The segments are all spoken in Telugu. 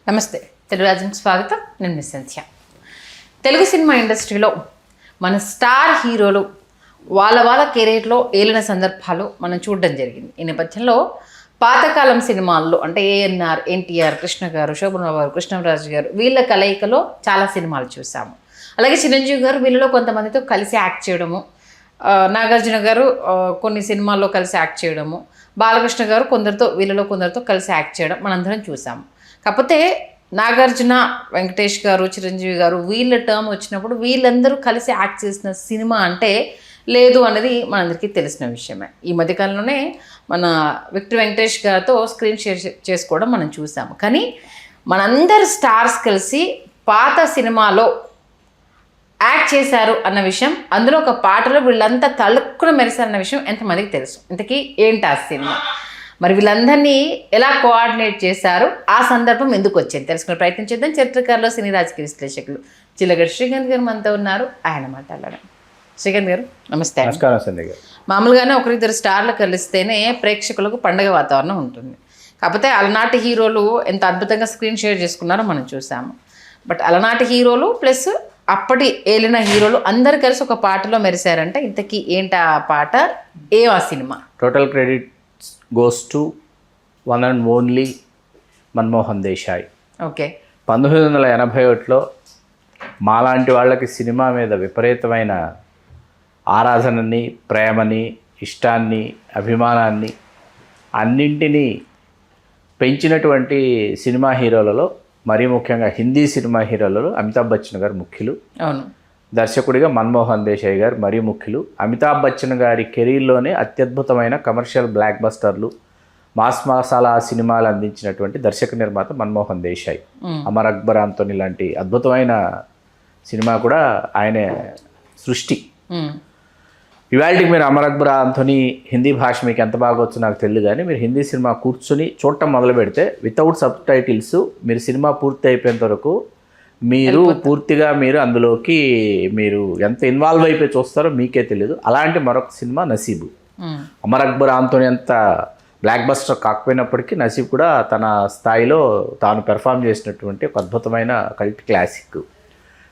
నమస్తే తెలుగు రాజ్యంకి స్వాగతం. నేను మిస్ సంధ్య. తెలుగు సినిమా ఇండస్ట్రీలో మన స్టార్ హీరోలు వాళ్ళ కెరీర్లో ఏలిన సందర్భాలు మనం చూడడం జరిగింది. ఈ నేపథ్యంలో పాతకాలం సినిమాల్లో అంటే ఏఎన్ఆర్, ఎన్టీఆర్, కృష్ణ గారు, శోభనబాబు గారు, కృష్ణరాజు గారు వీళ్ళ కలయికలో చాలా సినిమాలు చూసాము. అలాగే చిరంజీవి గారు వీళ్ళలో కొంతమందితో కలిసి యాక్ట్ చేయడము, నాగార్జున గారు కొన్ని సినిమాల్లో కలిసి యాక్ట్ చేయడము, బాలకృష్ణ గారు వీళ్ళలో కొందరితో కలిసి యాక్ట్ చేయడం మనందరం చూసాము. కాకపోతే నాగార్జున, వెంకటేష్ గారు, చిరంజీవి గారు వీళ్ళ టర్మ్ వచ్చినప్పుడు వీళ్ళందరూ కలిసి యాక్ట్ చేసిన సినిమా అంటే లేదు అనేది మనందరికీ తెలిసిన విషయమే. ఈ మధ్యకాలంలోనే మన విక్టర్ వెంకటేష్ గారితో స్క్రీన్ షేర్ చేసుకోవడం మనం చూసాము. కానీ మనందరు స్టార్స్ కలిసి పాత సినిమాలో యాక్ట్ చేశారు అన్న విషయం, అందులో ఒక పాటలో వీళ్ళంతా తలుక్కున మెరిశారన్న విషయం ఎంతమందికి తెలుసు? ఇంతకీ ఏంటి ఆ సినిమా? మరి వీళ్ళందరినీ ఎలా కోఆర్డినేట్ చేశారు, ఆ సందర్భం ఎందుకు వచ్చింది తెలుసుకునే ప్రయత్నం చేద్దాం. చరిత్రకారులు, సినీ రాజకీయ విశ్లేషకులు చిల్లగడ్డ శ్రీకాంత్ గారు మనతో ఉన్నారు. ఆయన మాట్లాడడం. శ్రీకాంత్ గారు నమస్తే. నమస్కారం సంధ్య గారు. మామూలుగానే ఒకరిద్దరు స్టార్లు కలిస్తేనే ప్రేక్షకులకు పండగ వాతావరణం ఉంటుంది. కాకపోతే అలనాటి హీరోలు ఎంత అద్భుతంగా స్క్రీన్ షేర్ చేసుకున్నారో మనం చూసాము. బట్ అలనాటి హీరోలు ప్లస్ అప్పటి ఏలిన హీరోలు అందరు కలిసి ఒక పాటలో మెరిశారంటే ఇంతకీ ఏంటి ఆ పాట, ఆ cinema? Total credit goes to one and only Manmohan Desai. Okay. 1981లో మాలాంటి వాళ్ళకి సినిమా మీద విపరీతమైన ఆరాధనని, ప్రేమని, ఇష్టాన్ని, అభిమానాన్ని అన్నింటినీ పెంచినటువంటి సినిమా హీరోలలో, మరీ ముఖ్యంగా హిందీ సినిమా హీరోలలో అమితాబ్ బచ్చన్ గారు ముఖ్యులు. అవును. దర్శకుడిగా మన్మోహన్ దేశాయ్ గారు మరీ ముఖ్యులు. అమితాబ్ బచ్చన్ గారి కెరీర్లోనే అత్యద్భుతమైన కమర్షియల్ బ్లాక్ బస్టర్లు, మాస్ మసాలా సినిమాలు అందించినటువంటి దర్శక నిర్మాత మన్మోహన్ దేశాయ్. అమర్ అక్బర్ ఆంథోనీ లాంటి అద్భుతమైన సినిమా కూడా ఆయనే సృష్టి. ఇవాళకి మీరు అమర్ అక్బర్ ఆంథోనీ హిందీ భాష మీకు ఎంత బాగా వచ్చో నాకు తెలియదు, కానీ మీరు హిందీ సినిమా కూర్చొని చూడటం మొదలు పెడితే వితౌట్ సబ్ టైటిల్స్ మీరు సినిమా పూర్తి అయిపోయేంత వరకు పూర్తిగా అందులోకి మీరు ఎంత ఇన్వాల్వ్ అయిపోయి చూస్తారో మీకే తెలియదు. అలాంటి మరొక సినిమా నసీబు. అమర్ అక్బర్ ఆంథోనీ అంత బ్లాక్ బస్టర్ కాకపోయినప్పటికీ నసీబ్ కూడా తన స్థాయిలో తాను పెర్ఫామ్ చేసినటువంటి ఒక అద్భుతమైన కల్ట్ క్లాసిక్.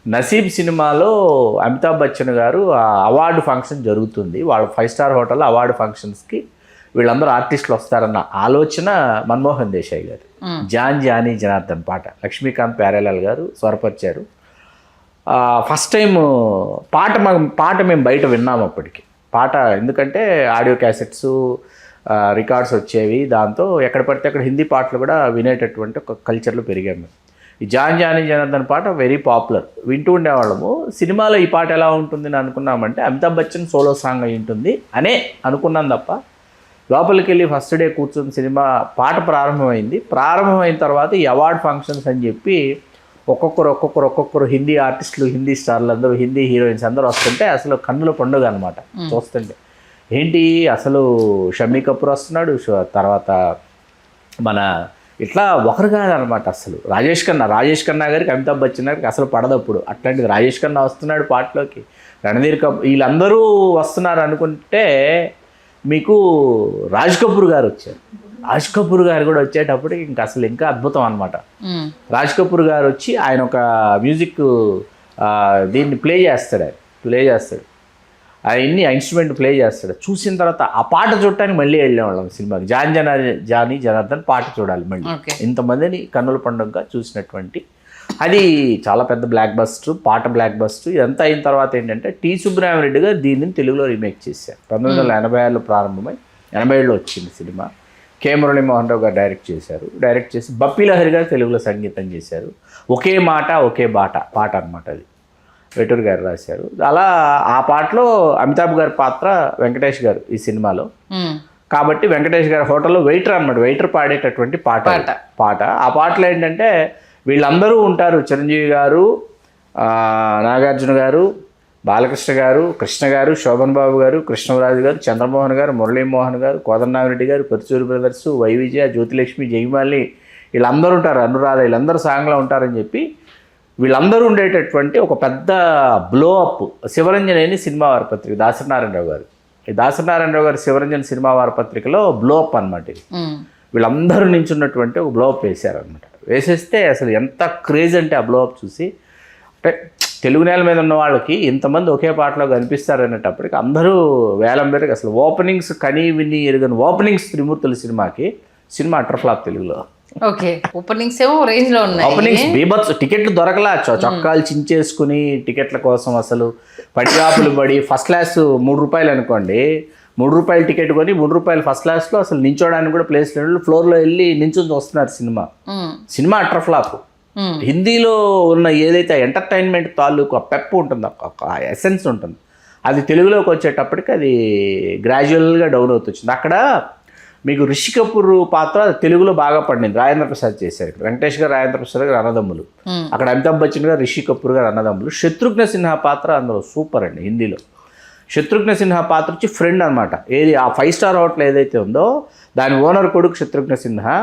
నసీబ్ సినిమాలో అమితాబ్ బచ్చన్ గారు అవార్డు ఫంక్షన్ జరుగుతుంది. వాళ్ళ 5 స్టార్ హోటల్ అవార్డు ఫంక్షన్స్కి వీళ్ళందరూ ఆర్టిస్టులు వస్తారన్న ఆలోచన మన్మోహన్ దేశాయ్ గారు. జాన్ జానీ జనార్దన్ పాట లక్ష్మీకాంత్ ప్యారేలాల్ గారు స్వరపరిచారు. ఫస్ట్ టైం పాట మేము బయట విన్నాము అప్పటికి. పాట ఎందుకంటే ఆడియో క్యాసెట్స్, రికార్డ్స్ వచ్చేవి. దాంతో ఎక్కడ పడితే అక్కడ హిందీ పాటలు కూడా వినేటటువంటి ఒక కల్చర్లో పెరిగాము. ఈ జాన్ జానీ జనార్దన్ పాట వెరీ పాపులర్, వింటూ ఉండేవాళ్ళము. సినిమాలో ఈ పాట ఎలా ఉంటుందని అనుకున్నామంటే అమితాబ్ బచ్చన్ సోలో సాంగ్ అయి ఉంటుంది అనే అనుకున్నాం తప్ప, లోపలికి వెళ్ళి ఫస్ట్ డే కూర్చున్న సినిమా పాట ప్రారంభమైన తర్వాత ఈ అవార్డ్ ఫంక్షన్స్ అని చెప్పి ఒక్కొక్కరు హిందీ ఆర్టిస్టులు, హిందీ స్టార్లు అందరూ, హిందీ హీరోయిన్స్ అందరూ వస్తుంటే అసలు కన్నుల పండుగ అనమాట చూస్తుంటే. ఏంటి అసలు షమ్మీ కపూర్ వస్తున్నాడు, తర్వాత మన ఇట్లా ఒకరు కాదనమాట. అసలు రాజేష్ ఖన్నా గారికి అమితాబ్ బచ్చన్ గారికి అసలు పడదప్పుడు. అట్లాంటిది రాజేష్ ఖన్నా వస్తున్నాడు పాటలోకి, రణధీర్ కపూర్, వీళ్ళందరూ వస్తున్నారు అనుకుంటే మీకు రాజ్ కపూర్ గారు వచ్చారు. రాజ్ కపూర్ గారు కూడా వచ్చేటప్పటికి ఇంకా అద్భుతం అనమాట. రాజ్ కపూర్ గారు వచ్చి ఆయన ఒక మ్యూజిక్ దీన్ని ప్లే చేస్తాడు. అవన్నీ ఇన్స్ట్రుమెంట్ ప్లే చేస్తాడు. చూసిన తర్వాత ఆ పాట చూడటానికి మళ్ళీ వెళ్ళేవాళ్ళం సినిమాకి. జానీ జనార్దన్ పాట చూడాలి మళ్ళీ. ఇంతమందిని కన్నుల పండుగగా చూసినటువంటి అది చాలా పెద్ద బ్లాక్ బస్టర్, పాట బ్లాక్ బస్టర్. ఇదంతా అయిన తర్వాత ఏంటంటే టి సుబ్రహ్మణ్యం గారు దీనిని తెలుగులో రీమేక్ చేశారు. 1986లో ప్రారంభమై 87లో వచ్చింది సినిమా. కె మురళీమోహన్ రావు గారు డైరెక్ట్ చేసి బప్పీ లహరి గారు తెలుగులో సంగీతం చేశారు. ఒకే మాట ఒకే పాట అనమాట. అది వెటూరు గారు రాశారు. అలా ఆ పాటలో అమితాబ్ గారి పాత్ర వెంకటేష్ గారు ఈ సినిమాలో. కాబట్టి వెంకటేష్ గారి హోటల్లో వెయిటర్ అనమాట. వెయిటర్ పాడేటటువంటి పాట. ఆ పాటలో ఏంటంటే వీళ్ళందరూ ఉంటారు. చిరంజీవి గారు, నాగార్జున గారు, బాలకృష్ణ గారు, కృష్ణ గారు, శోభన్ బాబు గారు, కృష్ణరాజు గారు, చంద్రమోహన్ గారు, మురళీమోహన్ గారు, కోదండరామిరెడ్డి గారు, పరుచూరి బ్రదర్స్, వై విజయ, జ్యోతిలక్ష్మి, జయమాలి, వీళ్ళందరూ ఉంటారు. అనురాధ, వీళ్ళందరూ సాంగ్లో ఉంటారని చెప్పి వీళ్ళందరూ ఉండేటటువంటి ఒక పెద్ద బ్లో అప్ శివరంజన్ సినిమా వారపత్రిక దాసనారాయణరావు గారు. ఈ దాసనారాయణరావు గారు శివరంజన్ సినిమా వారపత్రికలో బ్లో అప్ అనమాట. ఇది వీళ్ళందరూ నించున్నటువంటి ఒక బ్లో అప్ వేశారనమాట. వేసేస్తే అసలు ఎంత క్రేజ్ అంటే ఆ బ్లోఅప్ చూసి, అంటే తెలుగు నేల మీద ఉన్న వాళ్ళకి ఇంతమంది ఒకే పాటలో కనిపిస్తారు అనేటప్పటికి అందరూ వేలం పేరుకి అసలు ఓపెనింగ్స్ కనీ విని ఎరుగని ఓపెనింగ్స్ త్రిమూర్తుల సినిమా అటర్ ఫ్లాప్ తెలుగులో. ఓకే, ఓపెనింగ్స్ ఏమో రేంజ్ లో ఉన్నాయి. ఓపెనింగ్స్ బీభత్స్, టికెట్లు దొరకలా, చొక్కాలు చించేసుకుని టికెట్ల కోసం అసలు పడిగాపులు పడి, ఫస్ట్ క్లాస్ ₹3 అనుకోండి, ₹3 టికెట్ కొని ₹3 ఫస్ట్ క్లాస్లో అసలు నించోడానికి కూడా ప్లేస్ లేదు, ఫ్లోర్లో వెళ్ళి నించుని చూస్తున్నారు సినిమా అటర్ ఫ్లాప్. హిందీలో ఉన్న ఏదైతే ఎంటర్టైన్మెంట్ తాలూకు పెప్ ఉంటుంది, ఒక ఎసెన్స్ ఉంటుంది, అది తెలుగులోకి వచ్చేటప్పటికి అది గ్రాడ్యువల్గా డౌన్ అవుతుంది. అక్కడ మీకు రిషి కపూర్ పాత్ర తెలుగులో బాగా పండింది, రాజేంద్ర ప్రసాద్ చేశారు. ఇక్కడ వెంకటేష్ గారు, రాజేంద్ర ప్రసాద్ గారు అన్నదమ్ములు, అక్కడ అమితాబ్ బచ్చన్ గారు, రిషి కపూర్ గారు అన్నదమ్ములు. శత్రుఘ్న సిన్హా పాత్ర అందులో సూపర్ అండి. హిందీలో శత్రుఘ్న సిన్హా పాత్ర వచ్చి ఫ్రెండ్ అనమాట. ఏది ఆ 5 స్టార్ హోటల్ ఏదైతే ఉందో దాని ఓనర్ కొడుకు శత్రుఘ్న సిన్హా.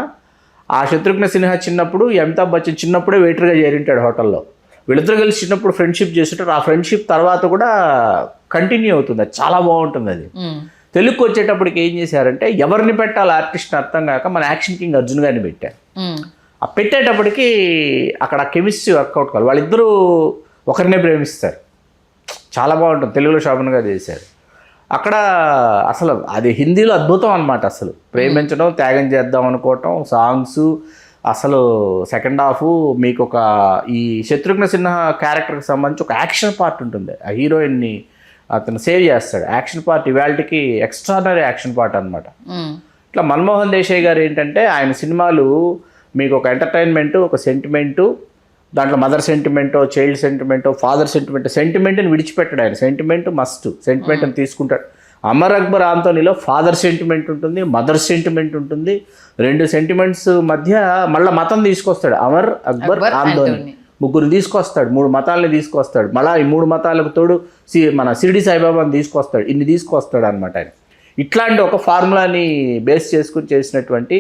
ఆ శత్రుఘ్న సిన్హా చిన్నప్పుడు అమితాబ్ బచ్చన్ చిన్నప్పుడే వెయిటర్గా చేరింటాడు హోటల్లో. వీళ్ళిద్దరు కలిసి చిన్నప్పుడు ఫ్రెండ్షిప్ చేస్తుంటారు. ఆ ఫ్రెండ్షిప్ తర్వాత కూడా కంటిన్యూ అవుతుంది, అది చాలా బాగుంటుంది. అది తెలుగుకి వచ్చేటప్పటికి ఏం చేశారంటే ఎవరిని పెట్టాలి ఆర్టిస్ట్ని అర్థం కాక మన యాక్షన్ కింగ్ అర్జున్ గారిని పెట్టారు. ఆ పెట్టేటప్పటికి అక్కడ కెమిస్ట్రీ వర్కౌట్ కావాలి, వాళ్ళిద్దరూ ఒకరినే ప్రేమిస్తారు, చాలా బాగుంటుంది. తెలుగులో శోభన్ గారు చేశారు. అక్కడ అసలు అది హిందీలో అద్భుతం అనమాట. అసలు ప్రేమించడం, త్యాగం చేద్దాం అనుకోవటం, సాంగ్స్, అసలు సెకండ్ హాఫ్ మీకు ఒక ఈ శత్రుఘ్న సిన్హా క్యారెక్టర్కి సంబంధించి ఒక యాక్షన్ పార్ట్ ఉంటుంది. ఆ హీరోయిన్ని అతను సేవ్ చేస్తాడు. యాక్షన్ పార్ట్ ఇవాళకి ఎక్స్ట్రాడనరీ యాక్షన్ పార్ట్ అనమాట. ఇట్లా మన్మోహన్ దేశాయ్ గారు ఏంటంటే ఆయన సినిమాలు మీకు ఒక ఎంటర్టైన్మెంటు, ఒక సెంటిమెంటు, దాంట్లో మదర్ సెంటిమెంటో, చైల్డ్ సెంటిమెంటో, ఫాదర్ సెంటిమెంట్ని విడిచిపెట్టాడు ఆయన. సెంటిమెంట్ని తీసుకుంటాడు. అమర్ అక్బర్ ఆంటోనీలో ఫాదర్ సెంటిమెంట్ ఉంటుంది, మదర్ సెంటిమెంట్ ఉంటుంది. 2 సెంటిమెంట్స్ మధ్య మళ్ళీ మతం తీసుకొస్తాడు. అమర్ అక్బర్ ఆంటోనీ ముగ్గురు తీసుకొస్తాడు, 3 మతాలని తీసుకొస్తాడు. మళ్ళీ ఈ 3 మతాలకు తోడు మన షిరిడి సాయిబాబాని తీసుకొస్తాడు. ఇన్ని తీసుకొస్తాడు అనమాట ఆయన. ఇట్లాంటి ఒక ఫార్ములాని బేస్ చేసుకుని చేసినటువంటి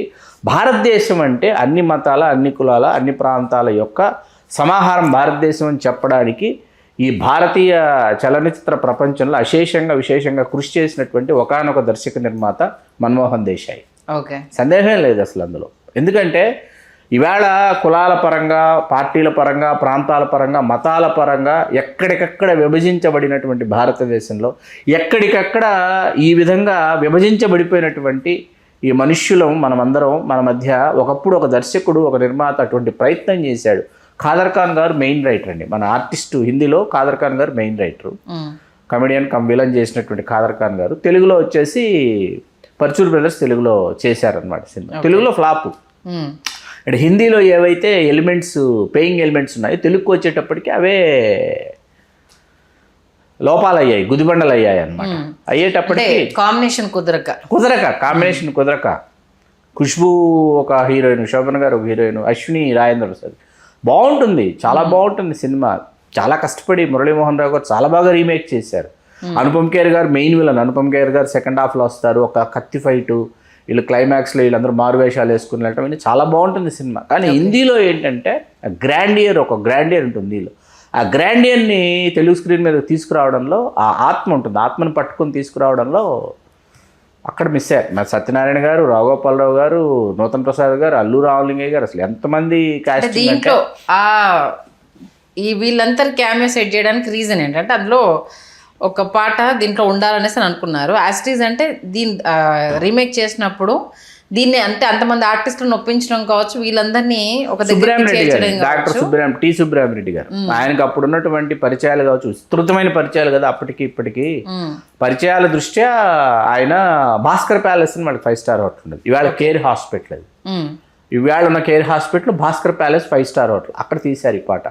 భారతదేశం అంటే అన్ని మతాల, అన్ని కులాల, అన్ని ప్రాంతాల యొక్క సమాహారం భారతదేశం అని చెప్పడానికి ఈ భారతీయ చలనచిత్ర ప్రపంచంలో విశేషంగా కృషి చేసినటువంటి ఒకానొక దర్శక నిర్మాత మన్మోహన్ దేశాయ్. ఓకే, సందేహం లేదు అసలు అందులో. ఎందుకంటే ఇవాళ కులాల పరంగా, పార్టీల పరంగా, ప్రాంతాల పరంగా, మతాల పరంగా ఎక్కడికక్కడ విభజించబడినటువంటి భారతదేశంలో ఎక్కడికక్కడ ఈ విధంగా విభజించబడిపోయినటువంటి ఈ మనుష్యులం మనమందరం మన మధ్య ఒకప్పుడు ఒక దర్శకుడు, ఒక నిర్మాత అటువంటి ప్రయత్నం చేశాడు. ఖాదర్ ఖాన్ గారు మెయిన్ రైటర్ అండి, మన ఆర్టిస్టు. హిందీలో ఖాదర్ ఖాన్ గారు main writer, comedian come villain చేసినటువంటి ఖాదర్ ఖాన్ గారు. తెలుగులో వచ్చేసి పర్చూర్ బ్రదర్స్ తెలుగులో చేశారనమాట సినిమా. తెలుగులో ఫ్లాప్. అంటే హిందీలో ఏవైతే ఎలిమెంట్స్, పేయింగ్ ఎలిమెంట్స్ ఉన్నాయో తెలుగుకి వచ్చేటప్పటికి అవే లోపాలు అయ్యాయి, గుదిబండలు అయ్యాయి అనమాట. అయ్యేటప్పటికి కాంబినేషన్ కుదరక ఖుష్బూ ఒక హీరోయిన్, శోభన్ గారు ఒక హీరోయిన్, అశ్విని, రాజేంద్ర ప్రసాద్. బాగుంటుంది, చాలా బాగుంటుంది సినిమా. చాలా కష్టపడి మురళీమోహన్ రావు గారు చాలా బాగా రీమేక్ చేశారు. అనుపమ్ ఖేర్ గారు మెయిన్ విలన్. అనుపమ్ ఖేర్ గారు సెకండ్ హాఫ్లో వస్తారు, ఒక కత్తి ఫైటు, వీళ్ళు క్లైమాక్స్లో వీళ్ళందరూ మారువేషాలు వేసుకుని వెళ్ళటం, ఇది చాలా బాగుంటుంది సినిమా. కానీ హిందీలో ఏంటంటే ఒక గ్రాండియర్ ఉంటుంది హిందీలో. ఆ గ్రాండియర్ని తెలుగు స్క్రీన్ మీద తీసుకురావడంలో ఆ ఆత్మ ఉంటుంది, ఆత్మను పట్టుకొని తీసుకురావడంలో అక్కడ మిస్ అయ్యారు. మరి సత్యనారాయణ గారు, రావుగోపాలరావు గారు, నూతన్ ప్రసాద్ గారు, అల్లు రామలింగయ్య గారు, అసలు ఎంతమంది కాస్టింగ్ అంటే ఈ వీళ్ళందరూ క్యామియో సెట్ చేయడానికి రీజన్ ఏంటంటే అందులో ఒక పాట దీంట్లో ఉండాలనేసి అని అనుకున్నారు. యాస్టీజ్ అంటే దీన్ని రీమేక్ చేసినప్పుడు దీన్ని అంటే అంతమంది ఆర్టిస్టులను ఒప్పించడం కావచ్చు, వీళ్ళందరినీ ఒక డాక్టర్ సుబ్రహ్మరెడ్డి గారు, ఆయనకు అప్పుడు ఉన్నటువంటి పరిచయాలు కావచ్చు, విస్తృతమైన పరిచయాలు కదా అప్పటికి ఇప్పటికి. పరిచయాల దృష్ట్యా ఆయన భాస్కర్ ప్యాలెస్ అని మనకి 5 స్టార్ హోటల్ ఉండదు. ఇవాళ కేర్ హాస్పిటల్ అది. ఇవాళ ఉన్న care hospital Bhaskar palace 5 star hotel, అక్కడ తీశారు ఈ పాట.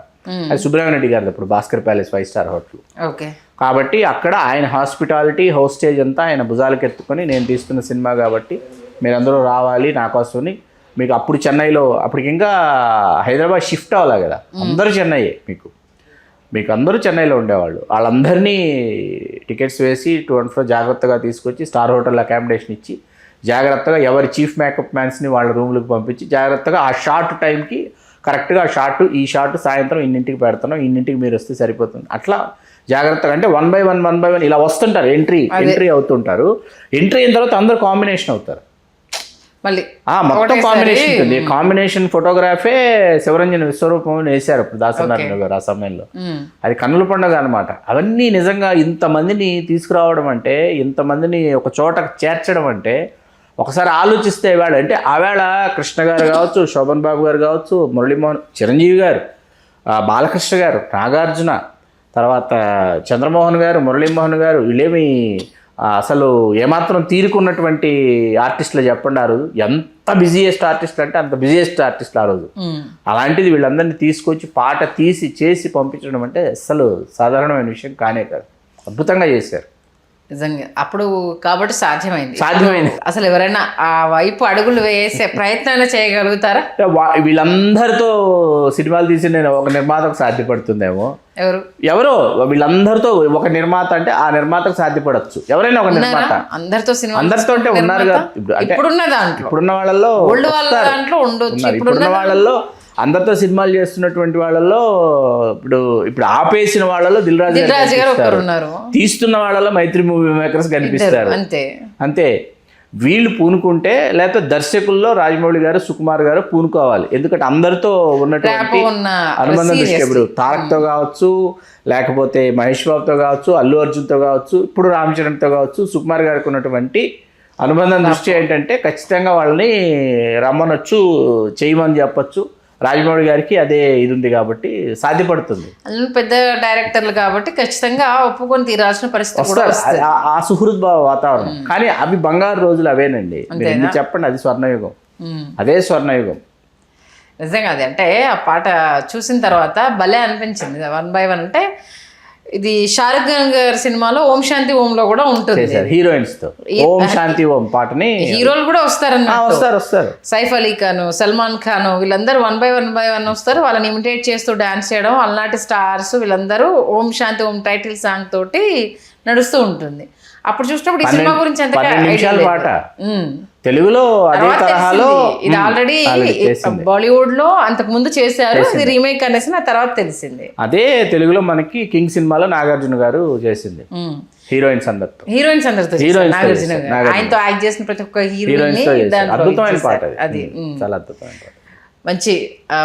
అది సుబ్రహ్మరెడ్డి గారిది అప్పుడు Bhaskar palace 5 star hotel. Okay, కాబట్టి అక్కడ ఆయన హాస్పిటాలిటీ, హోస్టేజ్ అంతా ఆయన భుజాలకు ఎత్తుకొని నేను తీస్తున్న సినిమా కాబట్టి మీరందరూ రావాలి నా కోసమని. మీకు అప్పుడు చెన్నైలో, అప్పటికి ఇంకా హైదరాబాద్ షిఫ్ట్ అవ్వాలి కదా, అందరూ చెన్నైయే. మీకు అందరూ చెన్నైలో ఉండేవాళ్ళు. వాళ్ళందరినీ టికెట్స్ వేసి 2 and 4 జాగ్రత్తగా తీసుకొచ్చి స్టార్ హోటల్ అకామిడేషన్ ఇచ్చి జాగ్రత్తగా ఎవరి చీఫ్ మేకప్ మ్యాన్స్ని వాళ్ళ రూమ్లకు పంపించి జాగ్రత్తగా ఆ షార్ట్ టైంకి కరెక్ట్గా ఈ షార్ట్ సాయంత్రం ఇన్నింటికి పెడతాను, ఇన్నింటికి మీరు వస్తే సరిపోతుంది. అట్లా జాగ్రత్తగా అంటే 1 by 1 ఇలా వస్తుంటారు, ఎంట్రీ అవుతుంటారు. ఎంట్రీ అయిన తర్వాత అందరూ కాంబినేషన్ అవుతారు. మళ్ళీ మొత్తం కాంబినేషన్ ఉంటుంది. కాంబినేషన్ ఫోటోగ్రాఫే శివరంజన్ విశ్వరూపం వేశారు అప్పుడు దాసనారాయణ గారు ఆ సమయంలో. అది కన్నుల పండుగ అనమాట. అవన్నీ నిజంగా ఇంతమందిని తీసుకురావడం అంటే, ఇంతమందిని ఒక చోట చేర్చడం అంటే ఒకసారి ఆలోచిస్తే వేళ అంటే ఆవేళ కృష్ణ గారు కావచ్చు, శోభన్ బాబు గారు కావచ్చు, మురళీమోహన్, చిరంజీవి గారు, బాలకృష్ణ గారు, నాగార్జున, తర్వాత చంద్రమోహన్ గారు, మురళీమోహన్ గారు, వీళ్ళేమి అసలు ఏమాత్రం తీరుకున్నటువంటి ఆర్టిస్టులు చెప్పండి. ఆ రోజు ఎంత బిజీయెస్ట్ ఆర్టిస్టులు అంటే అంత బిజీయెస్ట్ ఆర్టిస్టులు ఆ రోజు. అలాంటిది వీళ్ళందరినీ తీసుకొచ్చి పాట తీసి చేసి పంపించడం అంటే అసలు సాధారణమైన విషయం కానే కాదు. అద్భుతంగా చేశారు నిజంగా అప్పుడు. కాబట్టి సాధ్యమైంది. అసలు ఎవరైనా ఆ వైపు అడుగులు వేసే ప్రయత్నం చేయగలుగుతారా? వీళ్ళందరితో సినిమాలు తీసి నేను ఒక నిర్మాతకు సాధ్యపడుతుందేమో. ఎవరో వీళ్ళందరితో ఒక నిర్మాత అంటే ఆ నిర్మాతకు సాధ్యపడచ్చు. ఎవరైనా ఒక నిర్మాత అందరితో అంటే ఉన్నారు కదా ఇప్పుడున్న వాళ్ళలో, ఇప్పుడున్న వాళ్ళల్లో అందరితో సినిమాలు చేస్తున్నటువంటి వాళ్ళలో ఇప్పుడు ఆపేసిన వాళ్ళలో దిల్ రాజు గారు ఉన్నారు. తీస్తున్న వాళ్ళలో మైత్రి మూవీ మేకర్స్ కనిపిస్తారు. అంతే. వీళ్ళు పూనుకుంటే, లేకపోతే దర్శకుల్లో రాజమౌళి గారు, సుకుమార్ గారు పూనుకోవాలి. ఎందుకంటే అందరితో ఉన్నటువంటి అనుబంధం దృష్టి, ఇప్పుడు తారక్తో కావచ్చు, లేకపోతే మహేష్ బాబుతో కావచ్చు, అల్లు అర్జున్తో కావచ్చు, ఇప్పుడు రామ్ చరణ్తో కావచ్చు, సుకుమార్ గారికి ఉన్నటువంటి అనుబంధం దృష్టి ఏంటంటే ఖచ్చితంగా వాళ్ళని రమ్మనొచ్చు, చేయమని చెప్పచ్చు. రాజమౌళి గారికి అదే ఇది ఉంది కాబట్టి సాధ్యపడుతుంది. పెద్ద డైరెక్టర్లు కాబట్టి ఖచ్చితంగా ఒప్పుకొని తీరాల్సిన పరిస్థితి ఆ సుహృద్ భావ వాతావరణం. కానీ అవి బంగారు రోజులు అవేనండి. మీరు చెప్పండి, అది స్వర్ణయుగం. అదే స్వర్ణయుగం నిజంగా. అది అంటే ఆ పాట చూసిన తర్వాత భలే అనిపించింది. 1 by 1 అంటే ఇది షారుఖ్ ఖాన్ గారి సినిమాలో ఓం శాంతి ఓంలో కూడా ఉంటుంది. హీరోయిన్స్ తో ఓం శాంతి ఓం పాటని హీరోలు కూడా వస్తారు. సైఫ్ అలీ ఖాన్, సల్మాన్ ఖాన్, వీళ్ళందరూ 1 by 1 వస్తారు. వాళ్ళని ఇమిటేట్ చేస్తూ డాన్స్ చేయడం, అలనాటి స్టార్స్ వీళ్ళందరూ ఓం శాంతి ఓం టైటిల్ సాంగ్ తోటి నడుస్తూ ఉంటుంది. అప్పుడు చూసినప్పుడు ఈ సినిమా గురించి ఎంత పాట తెలుగులో అదే తరహాలో ఇది ఆల్రెడీ బాలీవుడ్ లో అంతకు ముందు చేశారు. ఇది రీమేక్ అనేసి నా తర్వాత తెలిసింది. అదే తెలుగులో మనకి కింగ్ సినిమాలో నాగార్జున గారు చేసింది. హీరోయిన్స్ అందరితో నాగార్జున గారు ఆయనతో యాక్ట్ చేసిన ప్రతి ఒక్క హీరోయిన్. అద్భుతమైన పాట అది, చాలా అద్భుతమైన పాట. మంచి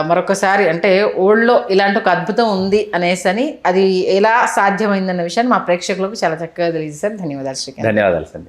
మరొకసారి అంటే ఓల్డ్లో ఇలాంటి ఒక అద్భుతం ఉంది అనేసి అని, అది ఎలా సాధ్యమైందన్న విషయాన్ని మా ప్రేక్షకులకు చాలా చక్కగా తెలియజేశారు. ధన్యవాదాలు శ్రీకాంత్. ధన్యవాదాలు.